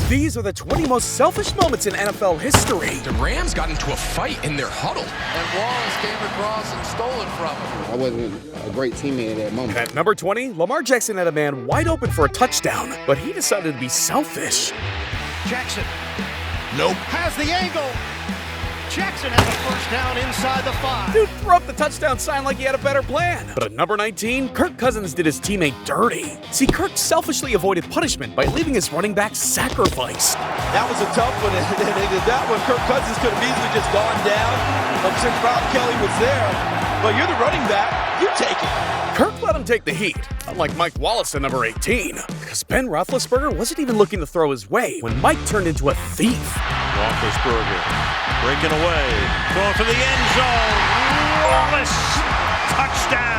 These are the 20 most selfish moments in NFL history. The Rams got into a fight in their huddle. And Wallace came across and stole it from him. I wasn't a great teammate at that moment. At number 20, Lamar Jackson had a man wide open for a touchdown, but he decided to be selfish. Jackson. Nope. Has the angle. Jackson has a first down inside the 5. Dude threw up the touchdown sign like he had a better plan. But at number 19, Kirk Cousins did his teammate dirty. See, Kirk selfishly avoided punishment by leaving his running back sacrificed. That was a tough one, and they did that one. Kirk Cousins could have easily just gone down since Rob Kelly was there. But you're the running back, you take it. Kirk let him take the heat, unlike Mike Wallace at number 18. Because Ben Roethlisberger wasn't even looking to throw his way when Mike turned into a thief. Roethlisberger breaking away, going for the end zone. Wallace, touchdown.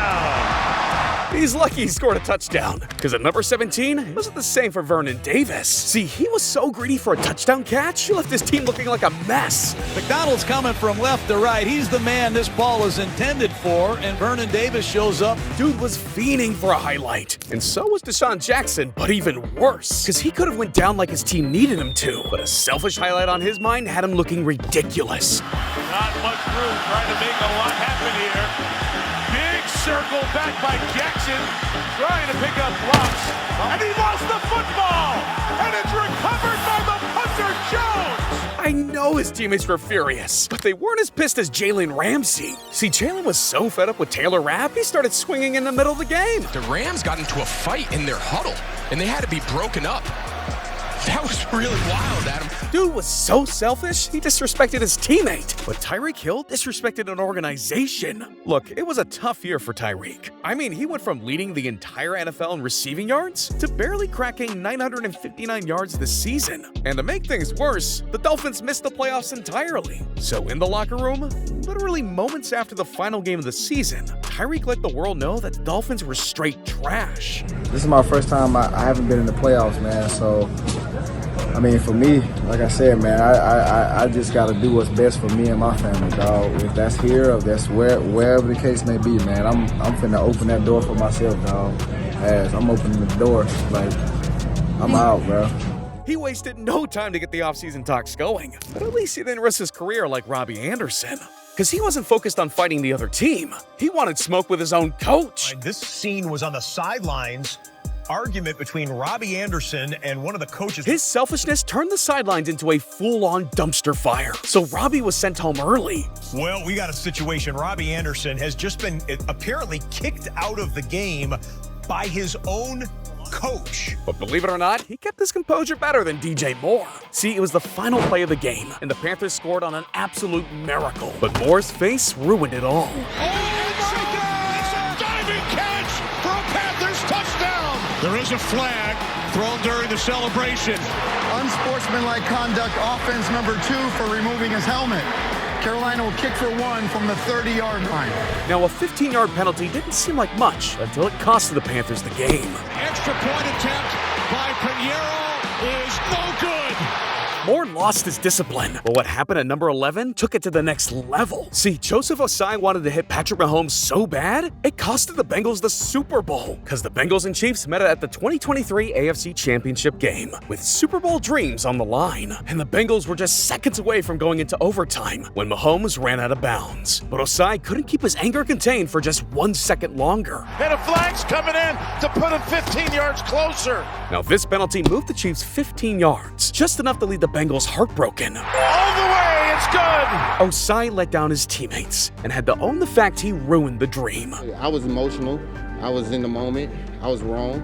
He's lucky he scored a touchdown, because at number 17, it wasn't the same for Vernon Davis. See, he was so greedy for a touchdown catch, he left his team looking like a mess. McDonald's coming from left to right. He's the man this ball is intended for, and Vernon Davis shows up. Dude was fiending for a highlight, and so was Deshaun Jackson, but even worse, because he could have went down like his team needed him to, but a selfish highlight on his mind had him looking ridiculous. Not much room, trying to make a lot happen here. Circle back by Jackson, trying to pick up blocks, and he lost the football, and it's recovered by the punter, Jones. I know his teammates were furious, but they weren't as pissed as Jalen Ramsey. See, Jalen was so fed up with Taylor Rapp, he started swinging in the middle of the game. The Rams got into a fight in their huddle, and they had to be broken up. That was really wild, Adam. Dude was so selfish, he disrespected his teammate. But Tyreek Hill disrespected an organization. Look, it was a tough year for Tyreek. I mean, he went from leading the entire NFL in receiving yards to barely cracking 959 yards this season. And to make things worse, the Dolphins missed the playoffs entirely. So in the locker room, literally moments after the final game of the season, Tyreek let the world know that the Dolphins were straight trash. This is my first time I haven't been in the playoffs, man, so I mean, for me, like I said, man, I just got to do what's best for me and my family, dog. If that's here, or if that's wherever the case may be, man, I'm finna open that door for myself, dog. As I'm opening the door, like, I'm out, bro. He wasted no time to get the offseason talks going, but at least he didn't risk his career like Robbie Anderson. Because he wasn't focused on fighting the other team. He wanted smoke with his own coach. This scene was on the sidelines. Argument between Robbie Anderson and one of the coaches. His selfishness turned the sidelines into a full-on dumpster fire, so Robbie was sent home early. Well, we got a situation. Robbie Anderson has just been apparently kicked out of the game by his own coach. But believe it or not, he kept his composure better than DJ Moore. See, it was the final play of the game, and the Panthers scored on an absolute miracle. But Moore's face ruined it all. There is a flag thrown during the celebration. Unsportsmanlike conduct, offense number 2 for removing his helmet. Carolina will kick for 1 from the 30-yard line. Now, a 15-yard penalty didn't seem like much until it costed the Panthers the game. Extra point attempt by Pinheiro is no good. Moore lost his discipline, but what happened at number 11 took it to the next level. See, Joseph Ossai wanted to hit Patrick Mahomes so bad, it costed the Bengals the Super Bowl, because the Bengals and Chiefs met at the 2023 AFC Championship game, with Super Bowl dreams on the line. And the Bengals were just seconds away from going into overtime when Mahomes ran out of bounds. But Ossai couldn't keep his anger contained for just 1 second longer. And a flag's coming in to put him 15 yards closer. Now, this penalty moved the Chiefs 15 yards, just enough to leave the Bengals heartbroken. All the way, it's good! Ossai let down his teammates and had to own the fact he ruined the dream. I was emotional. I was in the moment. I was wrong.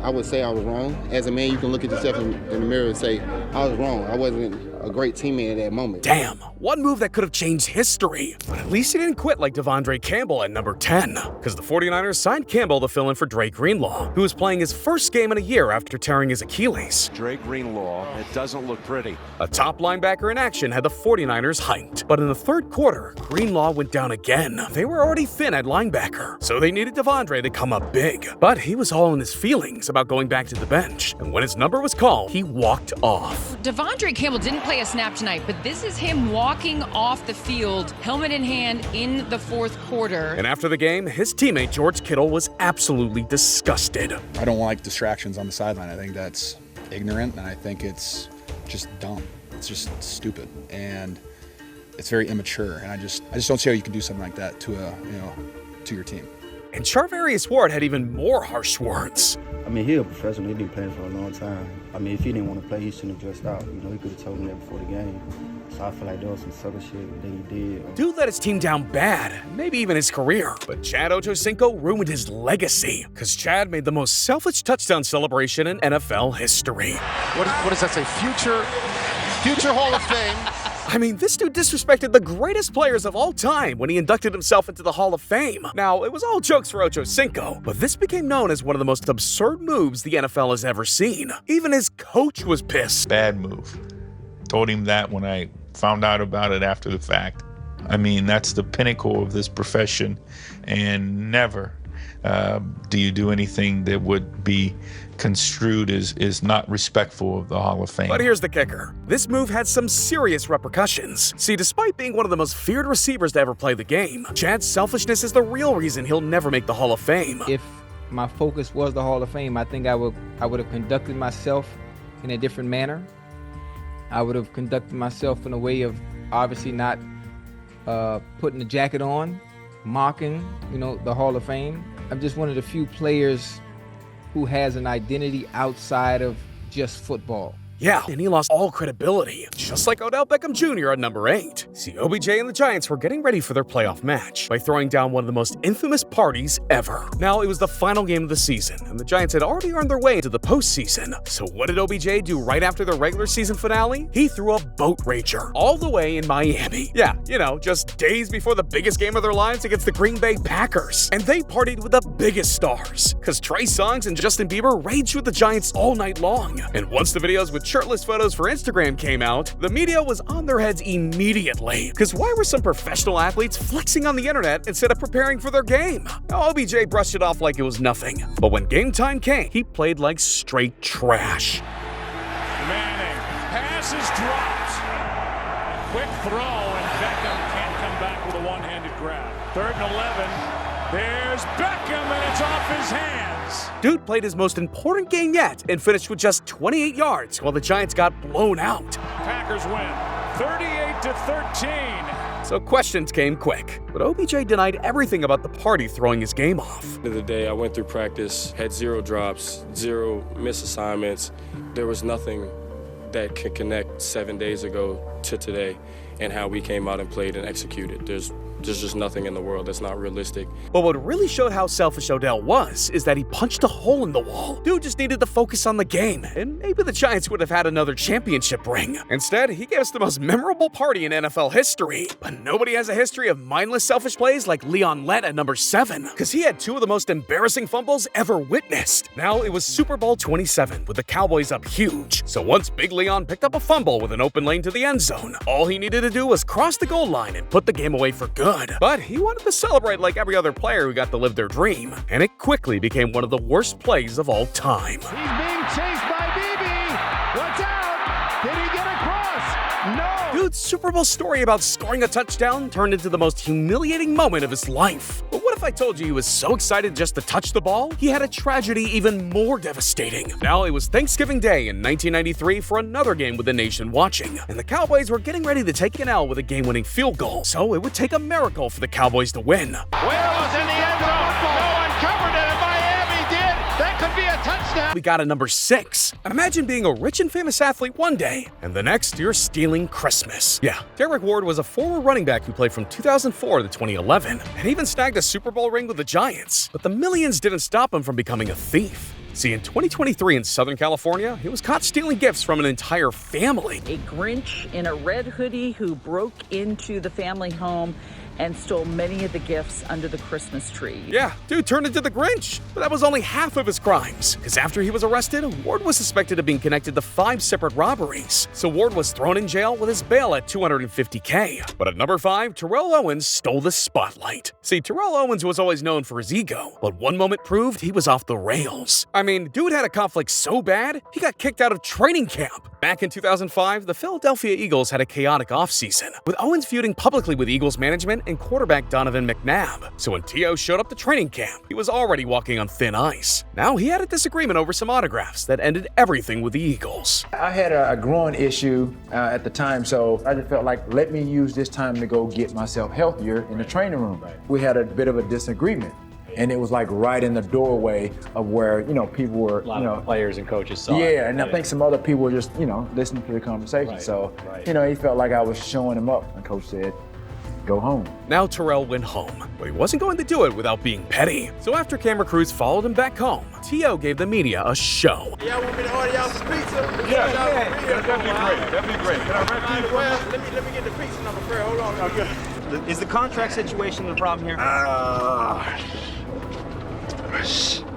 I would say I was wrong. As a man, you can look at yourself in the mirror and say, I was wrong. I wasn't a great teammate at that moment. Damn, one move that could have changed history. But at least he didn't quit like Devondre Campbell at number 10, because the 49ers signed Campbell to fill in for Dre Greenlaw, who was playing his first game in a year after tearing his Achilles. Dre Greenlaw, it doesn't look pretty. A top linebacker in action had the 49ers hyped, but in the third quarter, Greenlaw went down again. They were already thin at linebacker, so they needed Devondre to come up big. But he was all in his feelings about going back to the bench, and when his number was called, he walked off. Devondre Campbell didn't play a snap tonight, but this is him walking off the field, helmet in hand, in the fourth quarter. And after the game, his teammate George Kittle was absolutely disgusted. I don't like distractions on the sideline. I think that's ignorant, and I think it's just dumb. It's just stupid, and it's very immature. And I just don't see how you can do something like that to to your team. And Charvarius Ward had even more harsh words. I mean, he's a professional. He's been playing for a long time. I mean, if he didn't want to play, he shouldn't have dressed out. You know, he could have told me that before the game. So I feel like there was some sucker shit that he did. Dude let his team down bad, maybe even his career. But Chad Ochocinco ruined his legacy, because Chad made the most selfish touchdown celebration in NFL history. What does that say? Future Hall of Fame. I mean, this dude disrespected the greatest players of all time when he inducted himself into the Hall of Fame. Now, it was all jokes for Ochocinco, but this became known as one of the most absurd moves the NFL has ever seen. Even his coach was pissed. Bad move. Told him that when I found out about it after the fact. I mean, that's the pinnacle of this profession, and never do you do anything that would be construed as not respectful of the Hall of Fame. But here's the kicker. This move had some serious repercussions. See, despite being one of the most feared receivers to ever play the game, Chad's selfishness is the real reason he'll never make the Hall of Fame. If my focus was the Hall of Fame, I think I would have conducted myself in a different manner. I would have conducted myself in a way of obviously not putting the jacket on, mocking, the Hall of Fame. I'm just one of the few players who has an identity outside of just football. Yeah, and he lost all credibility, just like Odell Beckham Jr. at number 8. See, OBJ and the Giants were getting ready for their playoff match by throwing down one of the most infamous parties ever. Now, it was the final game of the season, and the Giants had already earned their way into the postseason. So what did OBJ do right after their regular season finale? He threw a boat rager all the way in Miami. Yeah, just days before the biggest game of their lives against the Green Bay Packers. And they partied with the biggest stars, because Trey Songz and Justin Bieber raged with the Giants all night long. And once the videos with shirtless photos for Instagram came out, the media was on their heads immediately. Because why were some professional athletes flexing on the internet instead of preparing for their game? Now, OBJ brushed it off like it was nothing. But when game time came, he played like straight trash. Manning, pass is dropped. Quick throw, and Beckham can't come back with a one-handed grab. 3rd and 11. There's Beckham, and it's off his hands. Dude played his most important game yet and finished with just 28 yards while the Giants got blown out. Packers win, 38-13. So questions came quick, but OBJ denied everything about the party throwing his game off. At the end of the day, I went through practice, had 0 drops, 0 missed assignments. There was nothing that could connect 7 days ago to today and how we came out and played and executed. There's just nothing in the world that's not realistic. But what really showed how selfish Odell was is that he punched a hole in the wall. Dude just needed to focus on the game, and maybe the Giants would have had another championship ring. Instead, he gave us the most memorable party in NFL history. But nobody has a history of mindless selfish plays like Leon Lett at number 7, because he had 2 of the most embarrassing fumbles ever witnessed. Now it was Super Bowl 27 with the Cowboys up huge. So once Big Leon picked up a fumble with an open lane to the end zone, all he needed to do was cross the goal line and put the game away for good. But he wanted to celebrate like every other player who got to live their dream, and it quickly became one of the worst plays of all time. He's being chased by BB. Watch out! Did he get across? No! Dude's Super Bowl story about scoring a touchdown turned into the most humiliating moment of his life. But what if I told you he was so excited just to touch the ball, he had a tragedy even more devastating? Now, it was Thanksgiving Day in 1993 for another game with the nation watching, and the Cowboys were getting ready to take an L with a game-winning field goal, so it would take a miracle for the Cowboys to win. Whale was in the end zone. No one covered it, and Miami did. That could be a touchdown. We got a number 6. Imagine being a rich and famous athlete one day, and the next you're stealing Christmas. Yeah, Derek Ward was a former running back who played from 2004 to 2011, and even snagged a Super Bowl ring with the Giants. But the millions didn't stop him from becoming a thief. See, in 2023 in Southern California, he was caught stealing gifts from an entire family. A Grinch in a red hoodie who broke into the family home and stole many of the gifts under the Christmas tree. Yeah, dude turned into the Grinch. But that was only half of his crimes, because after he was arrested, Ward was suspected of being connected to 5 separate robberies. So Ward was thrown in jail with his bail at $250K. But at number 5, Terrell Owens stole the spotlight. See, Terrell Owens was always known for his ego, but one moment proved he was off the rails. I mean, dude had a conflict so bad, he got kicked out of training camp. Back in 2005, the Philadelphia Eagles had a chaotic offseason, with Owens feuding publicly with Eagles management and quarterback Donovan McNabb. So when T.O. showed up to training camp, he was already walking on thin ice. Now he had a disagreement over some autographs that ended everything with the Eagles. I had a growing issue at the time, so I just felt like, let me use this time to go get myself healthier in the training room. We had a bit of a disagreement. And it was like right in the doorway of where, people were, a lot of players and coaches saw it. Yeah, and I think some other people were just, listening to the conversation. Right, so, right. He felt like I was showing him up. And coach said, go home. Now Terrell went home, but he wasn't going to do it without being petty. So after camera crews followed him back home, T.O. gave the media a show. Y'all want me to order y'all some pizza? Yeah, that'd be great. That'd be great. Can I rent pizza? Well, let me get the pizza number first. Hold on. Okay. Is the contract situation the problem here?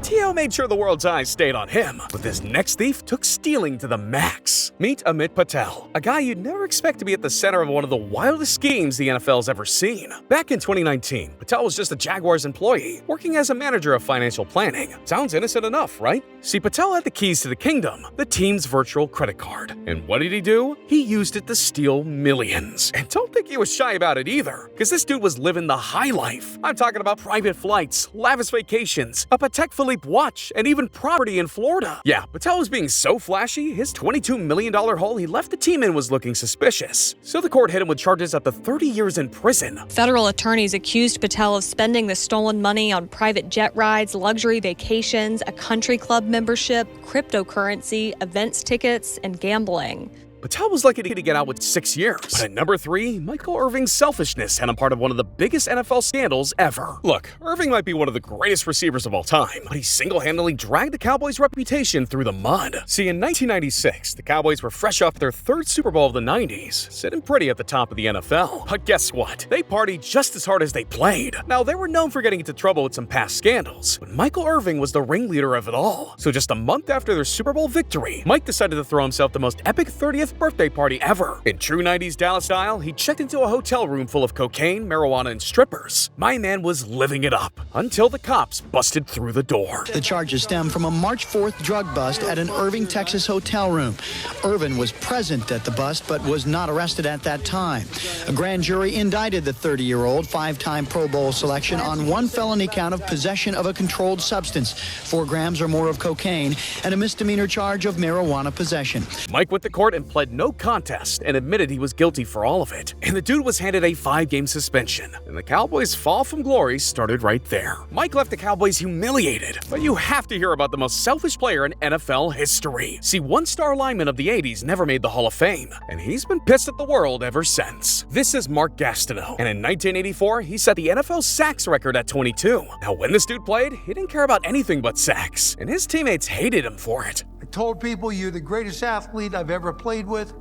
T.O. made sure the world's eyes stayed on him, but this next thief took stealing to the max. Meet Amit Patel, a guy you'd never expect to be at the center of one of the wildest schemes the NFL's ever seen. Back in 2019, Patel was just a Jaguars employee, working as a manager of financial planning. Sounds innocent enough, right? See, Patel had the keys to the kingdom, the team's virtual credit card. And what did he do? He used it to steal millions. And don't think he was shy about it either, because this dude was living the high life. I'm talking about private flights, lavish vacations, a Patek Philippe watch, and even property in Florida. Yeah, Patel was being so flashy, his $22 million haul he left the team in was looking suspicious. So the court hit him with charges up to 30 years in prison. Federal attorneys accused Patel of spending the stolen money on private jet rides, luxury vacations, a country club membership, cryptocurrency, events tickets, and gambling. Patel was lucky to get out with 6 years. But at number 3, Michael Irving's selfishness had him part of one of the biggest NFL scandals ever. Look, Irving might be one of the greatest receivers of all time, but he single-handedly dragged the Cowboys' reputation through the mud. See, in 1996, the Cowboys were fresh off their 3rd Super Bowl of the 90s, sitting pretty at the top of the NFL. But guess what? They partied just as hard as they played. Now, they were known for getting into trouble with some past scandals, but Michael Irving was the ringleader of it all. So just a month after their Super Bowl victory, Mike decided to throw himself the most epic 30th birthday party ever. In true 90s Dallas style, he checked into a hotel room full of cocaine, marijuana, and strippers. My man was living it up until the cops busted through the door. The charges stem from a March 4th drug bust at an Irving, Texas hotel room. Irvin was present at the bust but was not arrested at that time. A grand jury indicted the 30-year-old, 5-time Pro Bowl selection on one felony count of possession of a controlled substance, 4 grams or more of cocaine, and a misdemeanor charge of marijuana possession. Mike went to court and pled no contest and admitted he was guilty for all of it. And the dude was handed a 5-game suspension. And the Cowboys' fall from glory started right there. Mike left the Cowboys humiliated. But you have to hear about the most selfish player in NFL history. See, one-star lineman of the 80s never made the Hall of Fame, and he's been pissed at the world ever since. This is Mark Gastineau, and in 1984, he set the NFL sacks record at 22. Now, when this dude played, he didn't care about anything but sacks, and his teammates hated him for it. I told people you're the greatest athlete I've ever played with,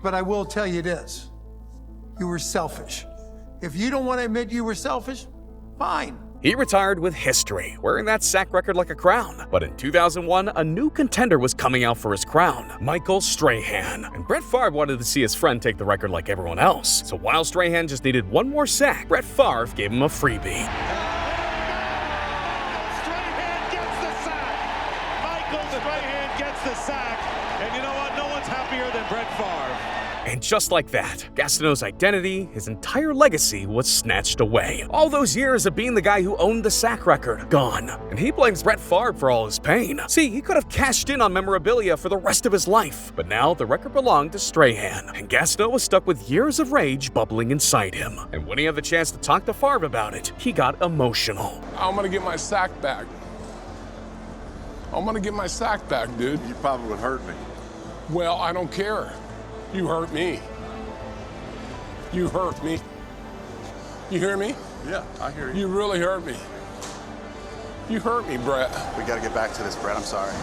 but I will tell you this, you were selfish. If you don't want to admit you were selfish, fine. He retired with history, wearing that sack record like a crown. But in 2001, a new contender was coming out for his crown, Michael Strahan. And Brett Favre wanted to see his friend take the record like everyone else. So while Strahan just needed one more sack, Brett Favre gave him a freebie. Strahan gets the sack. Michael Strahan gets the sack. And you know what? No one's happier than Brett Favre. And just like that, Gastineau's identity, his entire legacy was snatched away. All those years of being the guy who owned the sack record, gone. And he blames Brett Favre for all his pain. See, he could have cashed in on memorabilia for the rest of his life. But now the record belonged to Strahan. And Gastineau was stuck with years of rage bubbling inside him. And when he had the chance to talk to Favre about it, he got emotional. I'm gonna get my sack back. I'm gonna get my sack back, dude. You probably would hurt me. Well, I don't care. You hurt me. You hurt me. You hear me? Yeah, I hear you. You really hurt me. You hurt me, Brett. We got to get back to this, Brett. I'm sorry.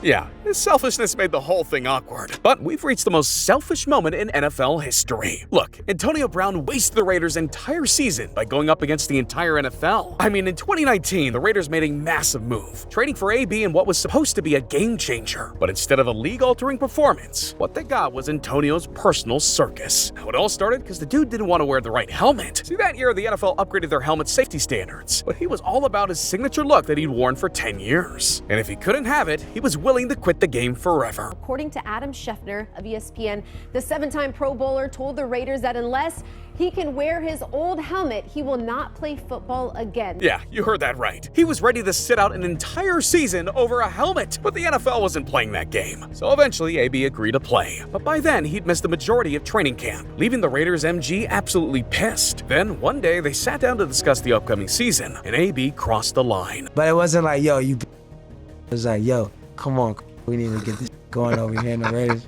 Yeah, his selfishness made the whole thing awkward. But we've reached the most selfish moment in NFL history. Look, Antonio Brown wasted the Raiders' entire season by going up against the entire NFL. I mean, in 2019, the Raiders made a massive move, trading for AB in what was supposed to be a game changer. But instead of a league-altering performance, what they got was Antonio's personal circus. Now, it all started because the dude didn't want to wear the right helmet. See, that year, the NFL upgraded their helmet safety standards, but he was all about his signature look that he'd worn for 10 years. And if he couldn't have it, he was willing to quit quit the game forever. According to Adam Schefter of ESPN, the 7-time Pro Bowler told the Raiders that unless he can wear his old helmet, he will not play football again. Yeah, you heard that right. He was ready to sit out an entire season over a helmet, but the NFL wasn't playing that game. So eventually, AB agreed to play. But by then, he'd missed the majority of training camp, leaving the Raiders MG absolutely pissed. Then, one day, they sat down to discuss the upcoming season, and AB crossed the line. But it wasn't like, yo, you. It was like, yo, come on, we need to get this going over here in the Raiders.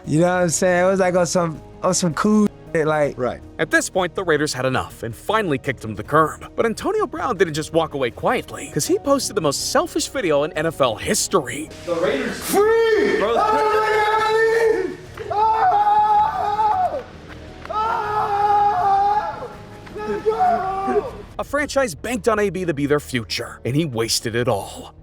You know what I'm saying? It was like on some cool shit, like. Right. At this point, the Raiders had enough and finally kicked him to the curb. But Antonio Brown didn't just walk away quietly, because he posted the most selfish video in NFL history. The Raiders free! Bro, A franchise banked on AB to be their future, and he wasted it all.